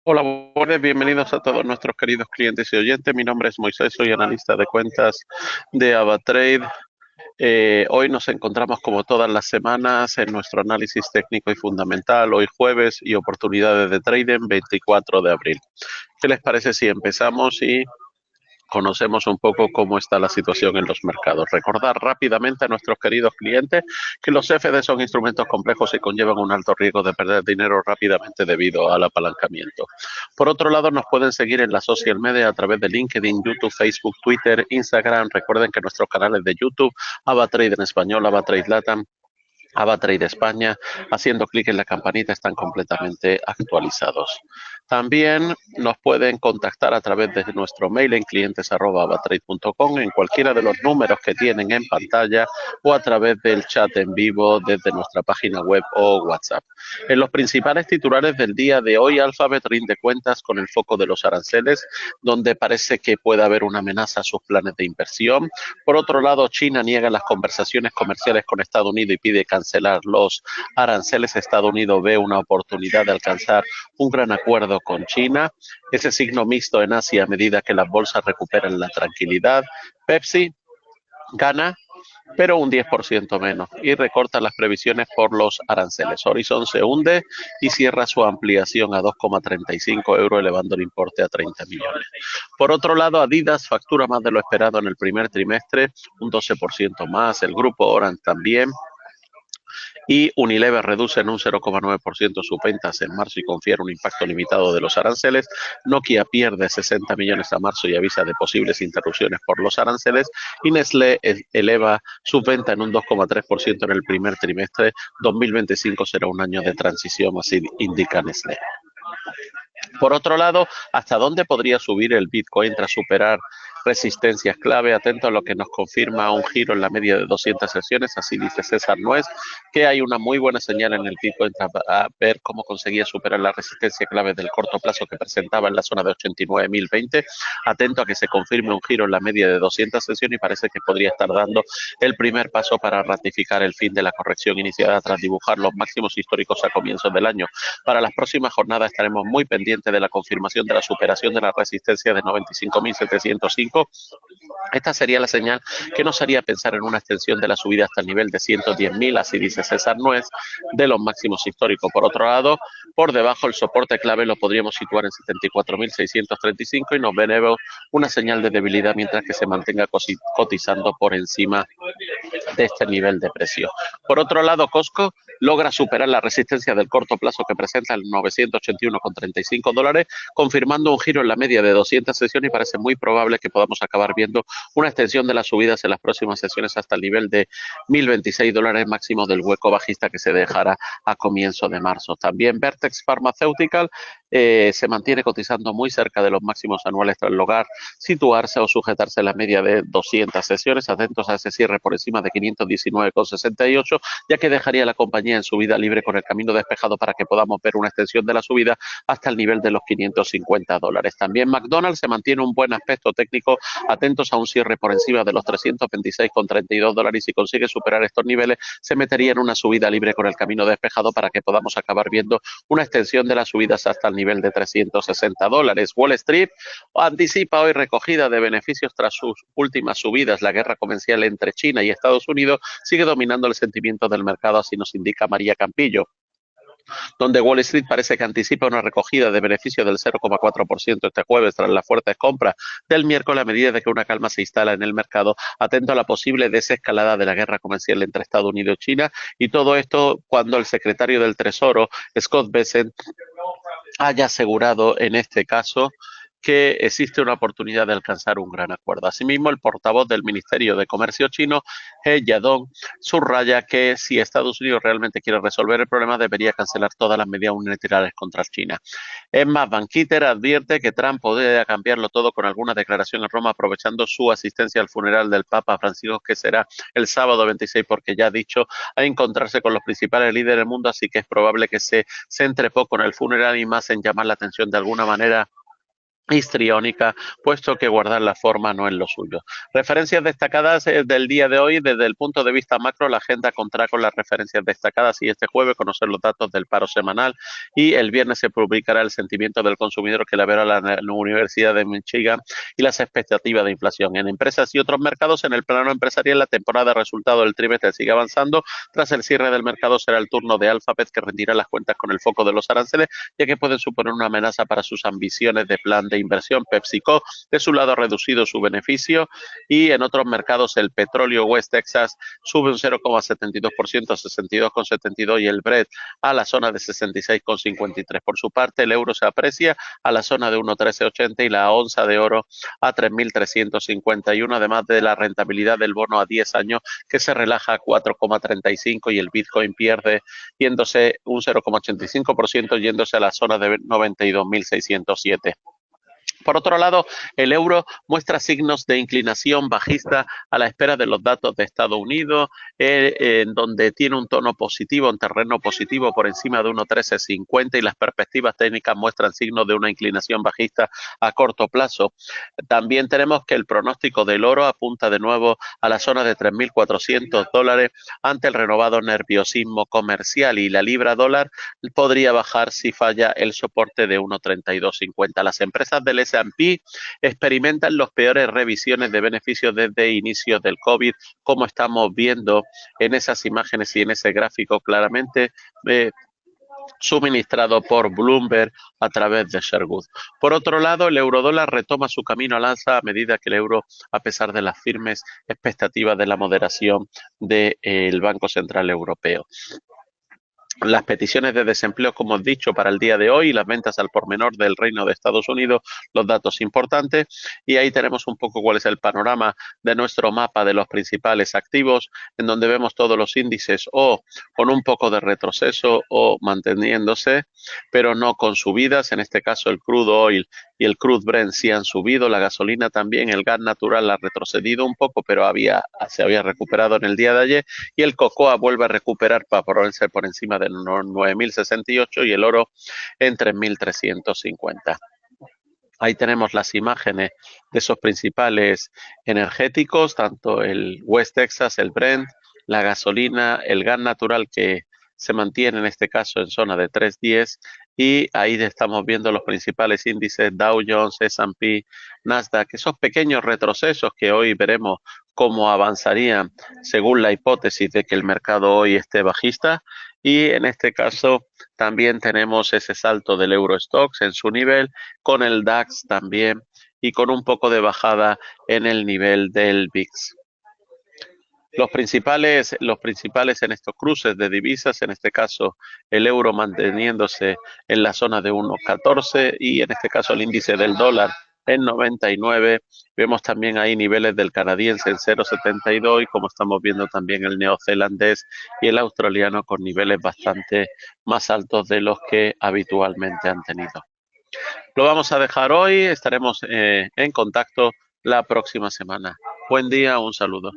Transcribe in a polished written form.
Hola, buenas, bienvenidos a todos nuestros queridos clientes y oyentes. Mi nombre es Moisés, soy analista de cuentas de AvaTrade. Hoy nos encontramos como todas las semanas en nuestro análisis técnico y fundamental, hoy jueves y oportunidades de trading 24 de abril. ¿Qué les parece si empezamos y conocemos un poco cómo está la situación en los mercados? Recordar rápidamente a nuestros queridos clientes que los CFD son instrumentos complejos y conllevan un alto riesgo de perder dinero rápidamente debido al apalancamiento. Por otro lado, nos pueden seguir en la social media a través de LinkedIn, YouTube, Facebook, Twitter, Instagram. Recuerden que nuestros canales de YouTube, AvaTrade en español, AvaTrade Latam, AvaTrade España, haciendo clic en la campanita, están completamente actualizados. También nos pueden contactar a través de nuestro mail en clientes@avatrade.com, en cualquiera de los números que tienen en pantalla, o a través del chat en vivo desde nuestra página web o WhatsApp. En los principales titulares del día de hoy, Alphabet rinde cuentas con el foco de los aranceles, donde parece que puede haber una amenaza a sus planes de inversión. Por otro lado, China niega las conversaciones comerciales con Estados Unidos y pide cancelar los aranceles. Estados Unidos ve una oportunidad de alcanzar un gran acuerdo con China. Ese signo mixto en Asia a medida que las bolsas recuperan la tranquilidad. Pepsi gana, pero un 10% menos, y recorta las previsiones por los aranceles. Horizon se hunde y cierra su ampliación a 2,35 euros, elevando el importe a 30 millones. Por otro lado, Adidas factura más de lo esperado en el primer trimestre, un 12% más. El grupo Orange también, y Unilever reduce en un 0,9% sus ventas en marzo y confiere un impacto limitado de los aranceles. Nokia pierde 60 millones a marzo y avisa de posibles interrupciones por los aranceles, y Nestlé eleva su venta en un 2,3% en el primer trimestre. 2025 será un año de transición, así indica Nestlé. Por otro lado, ¿hasta dónde podría subir el Bitcoin tras superar resistencias clave? Atento a lo que nos confirma un giro en la media de 200 sesiones, así dice César Nuez, que hay una muy buena señal en el Bitcoin tras ver cómo conseguía superar la resistencia clave del corto plazo que presentaba en la zona de 89.020. Atento a que se confirme un giro en la media de 200 sesiones y parece que podría estar dando el primer paso para ratificar el fin de la corrección iniciada tras dibujar los máximos históricos a comienzos del año. Para las próximas jornadas estaremos muy pendientes de la confirmación de la superación de la resistencia de 95.705. Esta sería la señal que nos haría pensar en una extensión de la subida hasta el nivel de 110.000, así dice César Nuez, de los máximos históricos. Por otro lado, por debajo el soporte clave lo podríamos situar en 74.635 y nos veremos una señal de debilidad mientras que se mantenga cotizando por encima de este nivel de precio. Por otro lado, Costco logra superar la resistencia del corto plazo que presenta el 981,35 dólares, confirmando un giro en la media de 200 sesiones, y parece muy probable que podamos acabar viendo una extensión de las subidas en las próximas sesiones hasta el nivel de 1.026 dólares máximo del hueco bajista que se dejará a comienzo de marzo. También Vertex Pharmaceutical se mantiene cotizando muy cerca de los máximos anuales tras lograr situarse o sujetarse a la media de 200 sesiones. Atentos a ese cierre por encima de 519,68, ya que dejaría la compañía en subida libre con el camino despejado para que podamos ver una extensión de la subida hasta el nivel de los 550 dólares. También McDonald's se mantiene un buen aspecto técnico. Atentos a un cierre por encima de los 326,32 dólares, y si consigue superar estos niveles se metería en una subida libre con el camino despejado para que podamos acabar viendo una extensión de las subidas hasta el nivel de 360 dólares. Wall Street anticipa hoy recogida de beneficios tras sus últimas subidas. La guerra comercial entre China y Estados Unidos sigue dominando el sentimiento del mercado, así nos indica María Campillo, donde Wall Street parece que anticipa una recogida de beneficios del 0,4% este jueves tras las fuertes compras del miércoles, a medida de que una calma se instala en el mercado, atento a la posible desescalada de la guerra comercial entre Estados Unidos y China, y todo esto cuando el secretario del Tesoro, Scott Bessent, haya asegurado en este caso que existe una oportunidad de alcanzar un gran acuerdo. Asimismo, el portavoz del Ministerio de Comercio chino, He Yadong, subraya que si Estados Unidos realmente quiere resolver el problema, debería cancelar todas las medidas unilaterales contra China. Es más, Banquiter advierte que Trump podría cambiarlo todo con alguna declaración en Roma, aprovechando su asistencia al funeral del Papa Francisco, que será el sábado 26, porque ya ha dicho a encontrarse con los principales líderes del mundo, así que es probable que se centre poco en el funeral y más en llamar la atención de alguna manera histriónica, puesto que guardar la forma no es lo suyo. Referencias destacadas del día de hoy, desde el punto de vista macro, la agenda contará con las referencias destacadas y este jueves conocer los datos del paro semanal y el viernes se publicará el sentimiento del consumidor que la verá la Universidad de Michigan y las expectativas de inflación. En empresas y otros mercados, en el plano empresarial, la temporada de resultados del trimestre sigue avanzando. Tras el cierre del mercado será el turno de Alphabet, que rendirá las cuentas con el foco de los aranceles, ya que pueden suponer una amenaza para sus ambiciones de plan de inversión. PepsiCo, de su lado, ha reducido su beneficio y en otros mercados el petróleo West Texas sube un 0,72% a 62,72 y el Brent a la zona de 66,53. Por su parte, el euro se aprecia a la zona de 1,1380 y la onza de oro a 3.351, además de la rentabilidad del bono a 10 años que se relaja a 4,35 y el Bitcoin pierde yéndose un 0,85%, yéndose a la zona de 92.607. Por otro lado, el euro muestra signos de inclinación bajista a la espera de los datos de Estados Unidos, en donde tiene un tono positivo, un terreno positivo por encima de 1,1350 y las perspectivas técnicas muestran signos de una inclinación bajista a corto plazo. También tenemos que el pronóstico del oro apunta de nuevo a la zona de $3.400 ante el renovado nerviosismo comercial y la libra dólar podría bajar si falla el soporte de 1,3250. Las empresas del S&P experimentan las peores revisiones de beneficios desde inicios del COVID, como estamos viendo en esas imágenes y en ese gráfico claramente suministrado por Bloomberg a través de Sherwood. Por otro lado, el eurodólar retoma su camino al alza a medida que el euro, a pesar de las firmes expectativas de la moderación del Banco Central Europeo. Las peticiones de desempleo, como he dicho, para el día de hoy, las ventas al por menor del Reino de Estados Unidos, los datos importantes, y ahí tenemos un poco cuál es el panorama de nuestro mapa de los principales activos, en donde vemos todos los índices o con un poco de retroceso o manteniéndose, pero no con subidas. En este caso, el crude oil y el crude Brent sí han subido, la gasolina también, el gas natural ha retrocedido un poco, pero se había recuperado en el día de ayer, y el cocoa vuelve a recuperar para ponerse por encima de 9.068 y el oro en 3.350. Ahí tenemos las imágenes de esos principales energéticos, tanto el West Texas, el Brent, la gasolina, el gas natural que se mantiene en este caso en zona de 3.10 y ahí estamos viendo los principales índices Dow Jones, S&P, Nasdaq, esos pequeños retrocesos que hoy veremos cómo avanzarían según la hipótesis de que el mercado hoy esté bajista y en este caso también tenemos ese salto del Eurostoxx en su nivel con el DAX también y con un poco de bajada en el nivel del VIX. Los principales en estos cruces de divisas, en este caso el euro manteniéndose en la zona de 1,14 y en este caso el índice del dólar en 99. Vemos también ahí niveles del canadiense en 0,72 y como estamos viendo también el neozelandés y el australiano con niveles bastante más altos de los que habitualmente han tenido. Lo vamos a dejar hoy, estaremos en contacto la próxima semana. Buen día, un saludo.